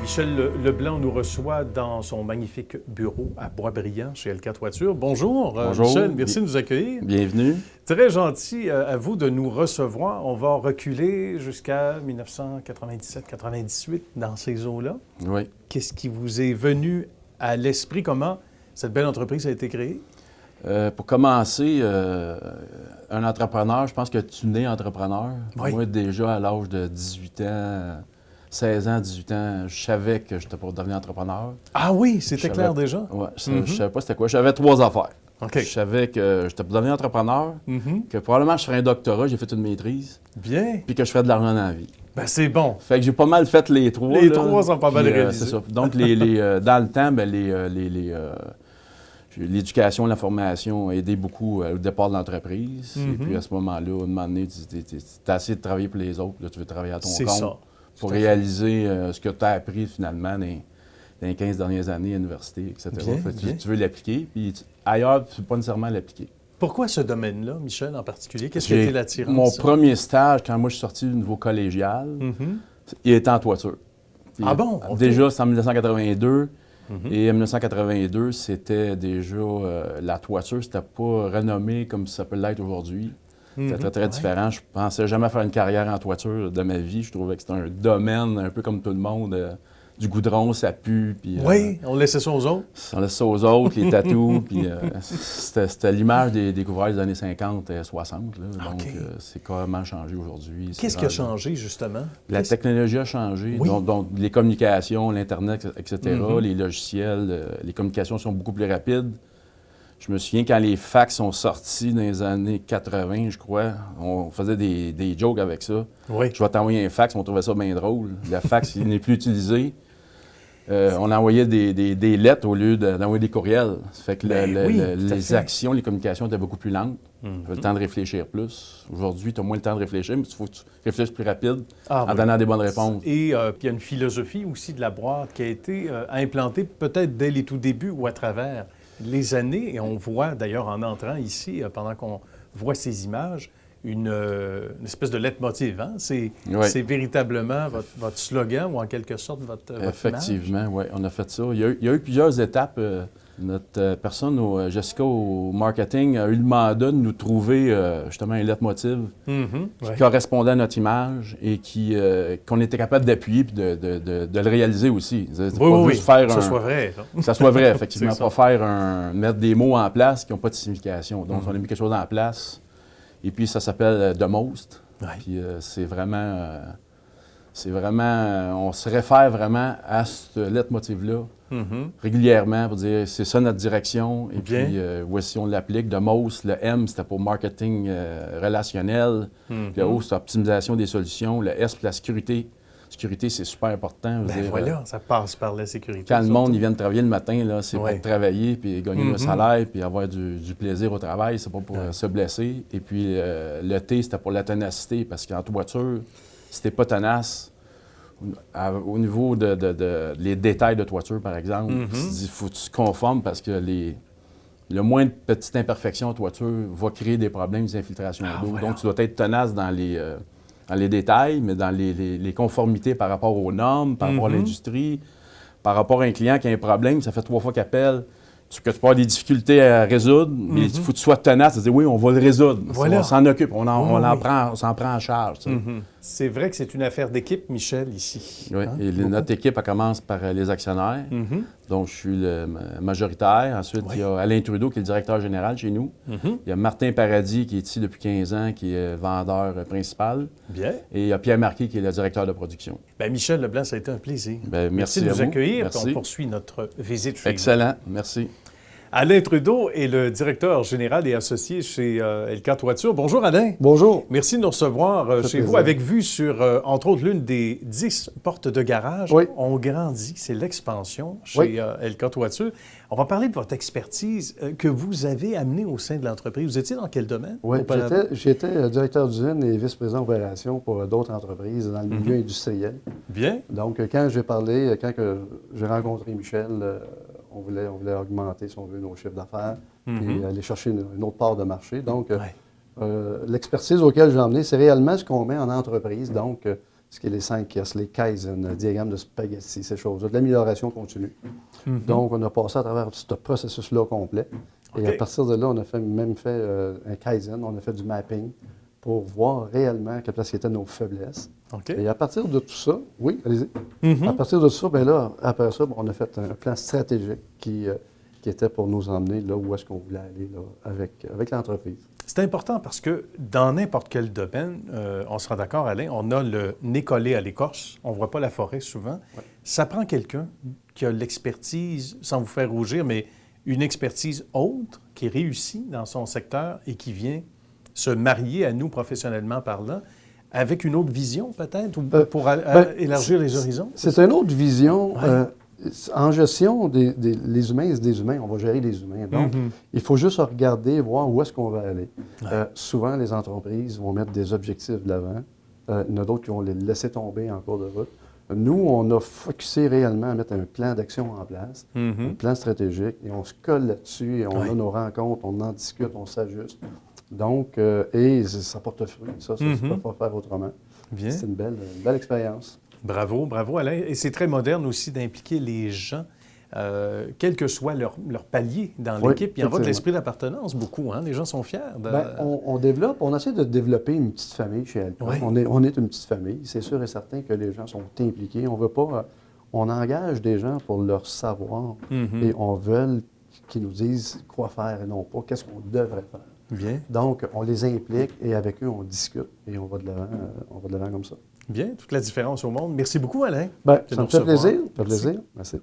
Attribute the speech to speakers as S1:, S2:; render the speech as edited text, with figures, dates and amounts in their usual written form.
S1: Michel Leblanc nous reçoit dans son magnifique bureau à Boisbriand, chez LK Toiture. Bonjour,
S2: Bonjour.
S1: Michel, merci de nous accueillir.
S2: Bienvenue.
S1: Très gentil à vous de nous recevoir. On va reculer jusqu'à 1997-98 dans ces eaux-là.
S2: Oui.
S1: Qu'est-ce qui vous est venu à l'esprit? Comment cette belle entreprise a été créée?
S2: Pour commencer, un entrepreneur, je pense que tu nais entrepreneur.
S1: Oui.
S2: Moi, déjà, à l'âge de 18 ans, 16 ans, 18 ans, je savais que j'étais pour devenir entrepreneur.
S1: Ah oui,
S2: Je
S1: c'était
S2: savais-
S1: clair déjà?
S2: Ouais, je savais pas c'était quoi. J'avais 3 affaires.
S1: OK.
S2: Je savais que j'étais pour devenir entrepreneur, que probablement je ferais un doctorat, j'ai fait une maîtrise,
S1: Bien.
S2: puis que je ferais de l'argent dans la vie.
S1: Ben c'est bon.
S2: Fait que j'ai pas mal fait les 3.
S1: Les
S2: là.
S1: 3 sont pas mal
S2: Puis,
S1: réalisés.
S2: C'est ça. Donc, dans le temps, ben, l'éducation, la formation a aidé beaucoup au départ de l'entreprise. Et puis, à ce moment-là, à un moment donné, tu as essayé de travailler pour les autres. Là, tu veux travailler à ton
S1: C'est
S2: compte
S1: ça.
S2: pour
S1: Tout à fait.
S2: réaliser ce que tu as appris finalement dans les 15 dernières années à l'université, etc.
S1: Bien,
S2: Fait que
S1: bien.
S2: tu veux l'appliquer. Puis ailleurs, tu ne peux pas nécessairement l'appliquer.
S1: Pourquoi ce domaine-là, Michel, en particulier? Qu'est-ce qui a
S2: J'ai-
S1: été l'attirance?
S2: Mon premier stage, quand moi je suis sorti du niveau collégial, il était en toiture. Puis,
S1: Ah bon? OK.
S2: Déjà, c'est en 1982. Et en 1982, c'était déjà... la toiture, c'était pas renommé comme ça peut l'être aujourd'hui. C'était très, très
S1: Ouais.
S2: différent. Je pensais jamais faire une carrière en toiture de ma vie. Je trouvais que c'était un domaine un peu comme tout le monde. Du goudron, ça pue. Puis,
S1: Oui, on laissait ça aux autres.
S2: on laisse ça aux autres, les tatous. Puis, c'était l'image des couvreurs des années 50 et 60. Là. Donc,
S1: OK.
S2: c'est carrément changé aujourd'hui.
S1: Qu'est-ce qui a changé, justement?
S2: La technologie a changé,
S1: Oui.
S2: donc les communications, l'Internet, etc., les logiciels, les communications sont beaucoup plus rapides. Je me souviens quand les fax sont sortis dans les années 80, je crois, on faisait des jokes avec ça.
S1: Oui.
S2: Je vais t'envoyer un fax, on trouvait ça bien drôle. Le fax, il n'est plus utilisé. On envoyait des lettres au lieu d'envoyer des courriels. Ça fait que
S1: Ben oui, tout à
S2: les
S1: fait.
S2: actions, les communications étaient beaucoup plus lentes. J'avais le temps de réfléchir plus. Aujourd'hui, tu as moins le temps de réfléchir, mais il faut que tu réfléchisses plus rapide
S1: Ah,
S2: en
S1: oui.
S2: donnant des bonnes réponses.
S1: Et puis il y a une philosophie aussi de la boîte qui a été implantée peut-être dès les tout débuts ou à travers les années. Et on voit d'ailleurs en entrant ici, pendant qu'on voit ces images, une espèce de leitmotiv. Hein? C'est véritablement votre slogan ou en quelque sorte votre image.
S2: Effectivement, oui, on a fait ça. Il y a eu plusieurs étapes. Notre personne, Jessica, au marketing, a eu le mandat de nous trouver justement un leitmotiv qui correspondait à notre image et qu'on était capable d'appuyer et de le réaliser aussi. C'est pas juste faire
S1: que ça soit vrai. là.
S2: Que ça soit vrai, effectivement.
S1: C'est ça.
S2: Pas mettre des mots en place qui n'ont pas de signification. Donc, on a mis quelque chose en place. Et puis, ça s'appelle The Most.
S1: Ouais.
S2: Puis, c'est vraiment... on se réfère vraiment à ce leitmotiv-là régulièrement pour dire c'est ça notre direction. Et
S1: Bien.
S2: puis, voici on l'applique. The Most, le M, c'était pour marketing relationnel. Le O, c'est optimisation des solutions. Le S, pour la sécurité. Sécurité, c'est super important. Je veux
S1: Ben
S2: dire,
S1: voilà, ça passe par la sécurité.
S2: quand le
S1: surtout.
S2: monde il vient de travailler le matin, là, c'est
S1: Ouais.
S2: pour travailler, puis gagner un salaire, puis avoir du plaisir au travail, c'est pas pour se blesser. Et puis le T, c'était pour la ténacité, parce qu'en toiture, si t'es pas tenace, au niveau les détails de toiture, par exemple, il faut que tu te conformes parce que le moins de petites imperfections en toiture va créer des problèmes, des infiltrations d'eau.
S1: voilà.
S2: Donc, tu dois être tenace dans les détails, mais dans les conformités par rapport aux normes, par rapport à l'industrie, par rapport à un client qui a un problème, ça fait 3 fois qu'il appelle, que tu peux avoir des difficultés à résoudre, mais il faut que tu sois tenace, de dire oui, on va le résoudre.
S1: Voilà.
S2: On s'en occupe, on
S1: Oui.
S2: s'en prend en charge. Tu sais.
S1: C'est vrai que c'est une affaire d'équipe, Michel, ici.
S2: Oui,
S1: Hein?
S2: et notre équipe, elle commence par les actionnaires. Donc, je suis le majoritaire. Ensuite, il y a Alain Trudeau, qui est le directeur général chez nous. Il y a Martin Paradis, qui est ici depuis 15 ans, qui est vendeur principal.
S1: Bien.
S2: Et il y a Pierre Marquis, qui est le directeur de production.
S1: Ben Michel Leblanc, ça a été un plaisir.
S2: Ben, merci
S1: de
S2: à
S1: nous
S2: vous.
S1: accueillir.
S2: Merci.
S1: Puis on poursuit notre visite chez vous.
S2: Excellent, merci.
S1: Alain Trudeau est le directeur général et associé chez LK Toiture. Bonjour Alain.
S3: Bonjour.
S1: Merci de nous recevoir chez vous
S3: plaisir.
S1: avec vue sur, entre autres, l'une des 10 portes de garage.
S3: Oui.
S1: On grandit, c'est l'expansion chez
S3: Oui.
S1: LK Toiture. On va parler de votre expertise que vous avez amenée au sein de l'entreprise. Vous étiez dans quel domaine?
S3: Oui,
S1: auparavant?
S3: j'étais directeur d'usine et vice-président opération pour d'autres entreprises dans le milieu industriel.
S1: Bien.
S3: Donc, quand j'ai rencontré Michel, on voulait augmenter, si on veut, nos chiffres d'affaires et aller chercher une autre part de marché. Donc, l'expertise auquel j'ai emmené, c'est réellement ce qu'on met en entreprise. Donc, ce qui est les 5 S, les Kaizen, le diagramme de spaghetti, ces choses-là, de l'amélioration continue. Donc, on a passé à travers ce processus-là complet. Et à partir de là, on a même fait un Kaizen, on a fait du mapping pour voir réellement quelles étaient nos faiblesses. Et à partir de tout ça, oui, allez-y. À partir de ça, bien là, après ça, on a fait un plan stratégique qui était pour nous emmener là où est-ce qu'on voulait aller là, avec l'entreprise.
S1: C'est important parce que dans n'importe quel domaine, on sera d'accord, Alain, on a le nez collé à l'écorce, on ne voit pas la forêt souvent. Ouais. Ça prend quelqu'un qui a l'expertise, sans vous faire rougir, mais une expertise autre, qui réussit dans son secteur et qui vient se marier à nous professionnellement parlant, avec une autre vision peut-être, ou pour élargir les horizons?
S3: C'est une autre vision. Ouais. En gestion, les humains, c'est des humains, on va gérer les humains. Donc, il faut juste regarder, voir où est-ce qu'on va aller. Ouais. Souvent, les entreprises vont mettre des objectifs de l'avant. Il y en a d'autres qui vont les laisser tomber en cours de route. Nous, on a focusé réellement à mettre un plan d'action en place, un plan stratégique, et on se colle là-dessus, et on a nos rencontres, on en discute, on s'ajuste. Donc, et ça porte fruit. Ça ne peut pas faire autrement. Bien. C'est une belle expérience.
S1: Bravo, bravo Alain. Et c'est très moderne aussi d'impliquer les gens, quel que soit leur palier dans l'équipe. Il y en va de l'esprit d'appartenance beaucoup. Hein? Les gens sont fiers.
S3: On essaie de développer une petite famille chez Alcon. Oui. On est une petite famille. C'est sûr et certain que les gens sont impliqués. On veut pas... on engage des gens pour leur savoir et on veut qu'ils nous disent quoi faire et non pas qu'est-ce qu'on devrait faire.
S1: Bien.
S3: Donc, on les implique et avec eux, on discute et on va de l'avant comme ça.
S1: Bien, toute la différence au monde. Merci beaucoup, Alain.
S3: Ça me fait plaisir. Merci.